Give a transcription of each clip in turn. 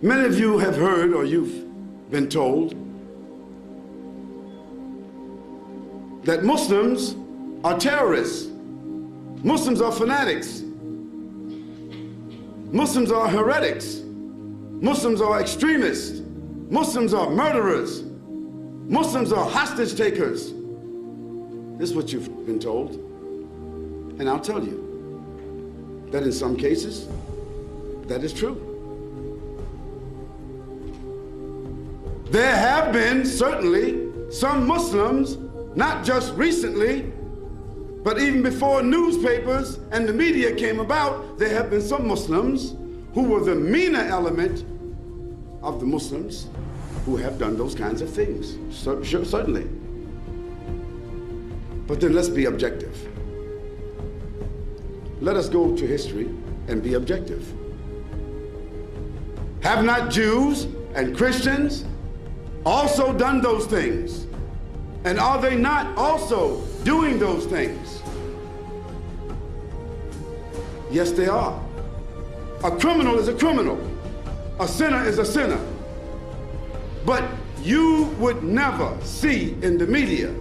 Many of you have heard, or you've been told, that Muslims are terrorists. Muslims are fanatics. Muslims are heretics. Muslims are extremists. Muslims are murderers. Muslims are hostage takers. This is what you've been told. And I'll tell you that in some cases, that is true. There have been certainly some Muslims, not just recently, but even before newspapers and the media came about, there have been some Muslims who were the meaner element of the Muslims who have done those kinds of things, certainly. But then let's be objective. Let us go to history and be objective. Have not Jews and Christians also done those things? And are they not also doing those things? Yes, they are. A criminal is a criminal. A sinner is a sinner. But you would never see in the media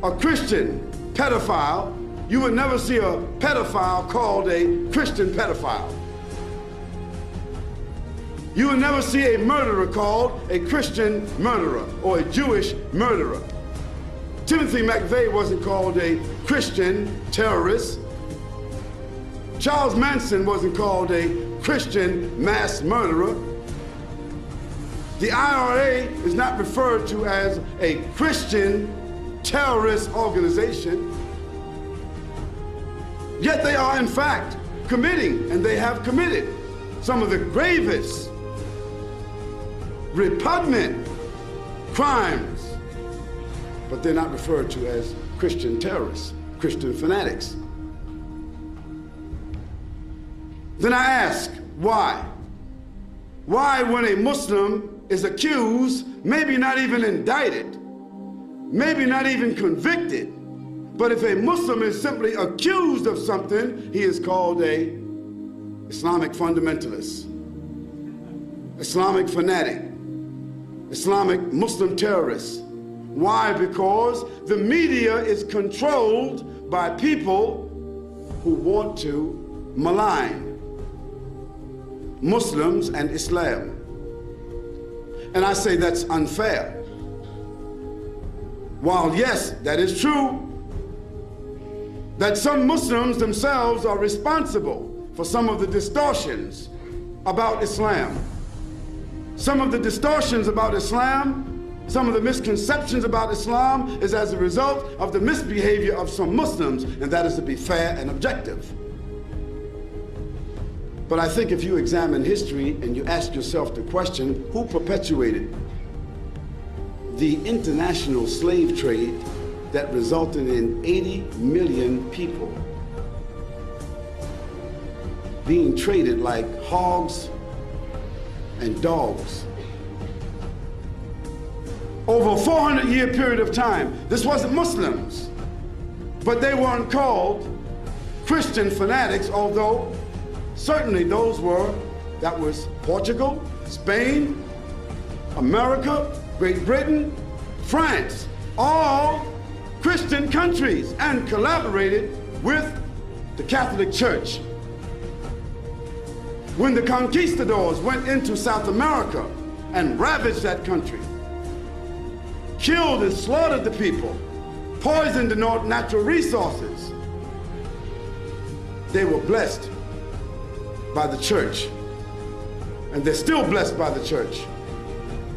a Christian pedophile. You would never see a pedophile called a Christian pedophile. You will never see a murderer called a Christian murderer or a Jewish murderer. Timothy McVeigh wasn't called a Christian terrorist. Charles Manson wasn't called a Christian mass murderer. The IRA is not referred to as a Christian terrorist organization. Yet they are in fact committing, and they have committed, some of the gravest, repugnant crimes, but they're not referred to as Christian terrorists, Christian fanatics. Then I ask, why? Why, when a Muslim is accused, maybe not even indicted, maybe not even convicted, but if a Muslim is simply accused of something, he is called a Islamic fundamentalist, Islamic fanatic, Islamic Muslim terrorist. Why? Because the media is controlled by people who want to malign Muslims and Islam. And I say that's unfair. While yes, that is true, that some Muslims themselves are responsible for some of the distortions about Islam. Some of the distortions about Islam, some of the misconceptions about Islam is as a result of the misbehavior of some Muslims, and that is to be fair and objective. But I think if you examine history and you ask yourself the question, who perpetuated the international slave trade that resulted in 80 million people being traded like hogs and dogs over a 400-year period of time? This wasn't Muslims, but they weren't called Christian fanatics, although certainly that was Portugal, Spain, America, Great Britain, France, all Christian countries, and collaborated with the Catholic Church. When the conquistadors went into South America and ravaged that country, killed and slaughtered the people, poisoned the natural resources, they were blessed by the church, and they're still blessed by the church,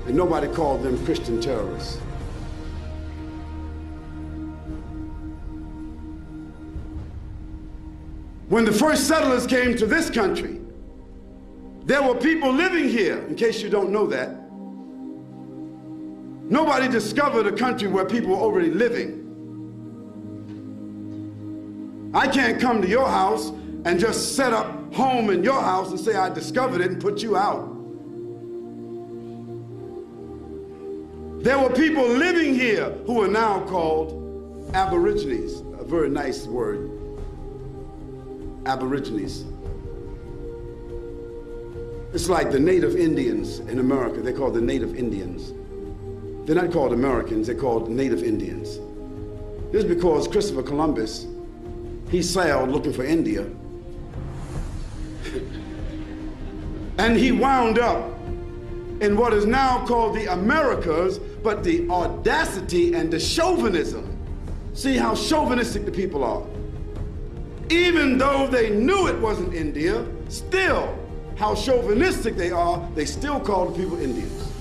and nobody called them Christian terrorists. When the first settlers came to this country, there were people living here, in case you don't know that. Nobody discovered a country where people were already living. I can't come to your house and just set up home in your house and say I discovered it and put you out. There were people living here who are now called Aborigines, a very nice word, Aborigines. It's like the native Indians in America. They're called the native Indians. They're not called Americans, they're called native Indians. This is because Christopher Columbus, he sailed looking for India. And he wound up in what is now called the Americas, but the audacity and the chauvinism. See how chauvinistic the people are. Even though they knew it wasn't India, still, how chauvinistic they are, they still call the people Indians.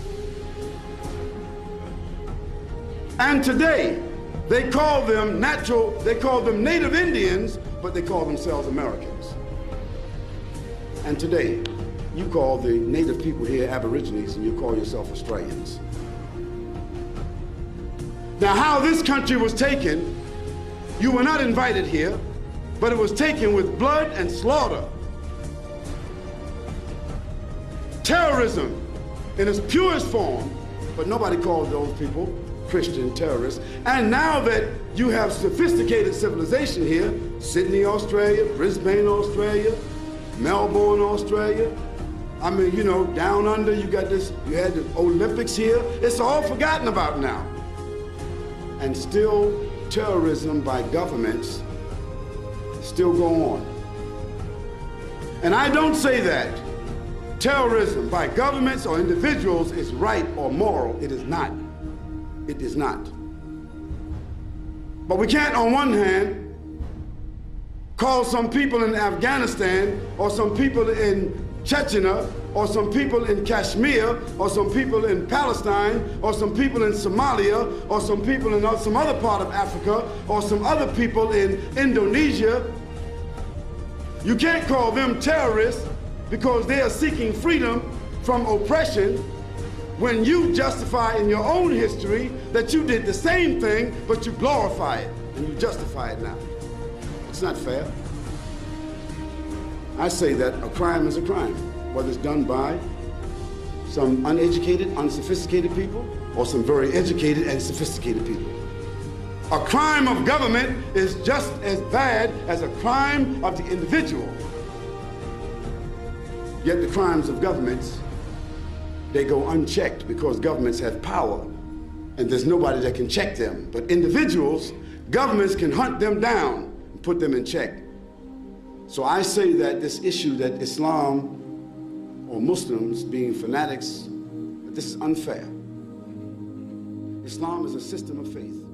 And today, they call them native Indians, but they call themselves Americans. And today, you call the native people here Aborigines, and you call yourself Australians. Now, how this country was taken, you were not invited here, but it was taken with blood and slaughter. Terrorism in its purest form, but nobody called those people Christian terrorists. And now that you have sophisticated civilization here, Sydney, Australia, Brisbane, Australia, Melbourne, Australia, I mean, you know, down under, you had the Olympics here. It's all forgotten about now. And still, terrorism by governments still go on. And I don't say that terrorism by governments or individuals is right or moral. It is not. It is not. But we can't, on one hand, call some people in Afghanistan or some people in Chechnya or some people in Kashmir or some people in Palestine or some people in Somalia or some people in some other part of Africa or some other people in Indonesia. You can't call them terrorists because they are seeking freedom from oppression when you justify in your own history that you did the same thing, but you glorify it and you justify it now. It's not fair. I say that a crime is a crime, whether it's done by some uneducated, unsophisticated people or some very educated and sophisticated people. A crime of government is just as bad as a crime of the individual. Yet the crimes of governments, they go unchecked because governments have power and there's nobody that can check them. But individuals, governments can hunt them down and put them in check. So I say that this issue that Islam or Muslims being fanatics, this is unfair. Islam is a system of faith.